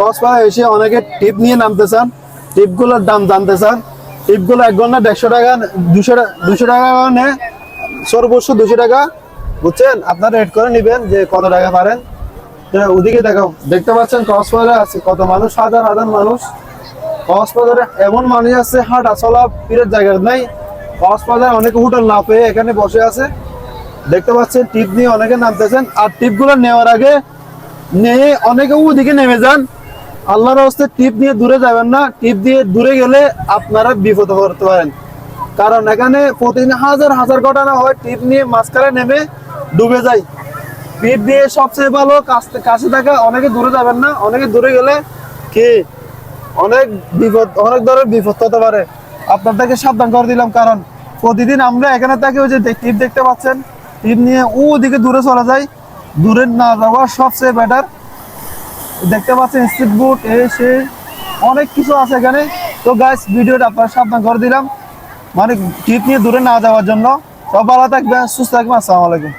কক্সবাজার এসে অনেকে টিপ নিয়ে নামতে চান, টিপগুলোর দাম জানতে চান। টিপগুলো 1 ঘন্টা 150 টাকা, 200 টাকা নেয়, সর্বোচ্চ 200 টাকা, বুঝছেন? আপনারা রেড করে নেবেন যে কত টাকা পারেন। ওদিকে দেখাও, দেখতে পাচ্ছেন কক্সবাজারে আছে কত মানুষ, হাজার হাজার মানুষ। কক্সবাজারে এমন মানুষ আছে হাঁটা চলা ফিরের জায়গা নাই। কক্সবাজারে অনেকে হোটেল না পেয়ে এখানে বসে আছে। দেখতে পাচ্ছেন টিপ নিয়ে অনেকে নামতেছেন। আর টিপগুলো নেওয়ার আগে নিয়ে অনেকে ওদিকে নেমে যান। আল্লাহর রাস্তে টিপ নিয়ে দূরে যাবেন না। টিপ দিয়ে দূরে গেলে আপনারা বিপদে পড়তে পারেন, কারণ এখানে প্রতিদিন হাজার হাজার ঘটনা হয়। টিপ নিয়ে মাঝখানে নেমে ডুবে যায়। টিপ দিয়ে সবচেয়ে ভালো কাছে থাকা। অনেকে দূরে যাবেন না, অনেকে দূরে গেলে কি অনেক বিপদ, অনেক ধরনের বিপদ হতে পারে। আপনাদেরকে সাবধান করে দিলাম, কারণ প্রতিদিন আমরা এখানে থাকি। ওই যে টিপ দেখতে পাচ্ছেন, টিপ নিয়ে ওদিকে দূরে চলে যায়। দূরে না যাওয়া সবচেয়ে বেটার। দেখতে পাচ্ছেন স্পিড বোট, সে অনেক কিছু আছে এখানে। তো গাইস, ভিডিওটা আপনারা সাবধান করে দিলাম, মানে টিপ নিয়ে দূরে না যাওয়ার জন্য। সব ভালো থাকবেন, সুস্থ থাকবেন। আসসালামু আলাইকুম।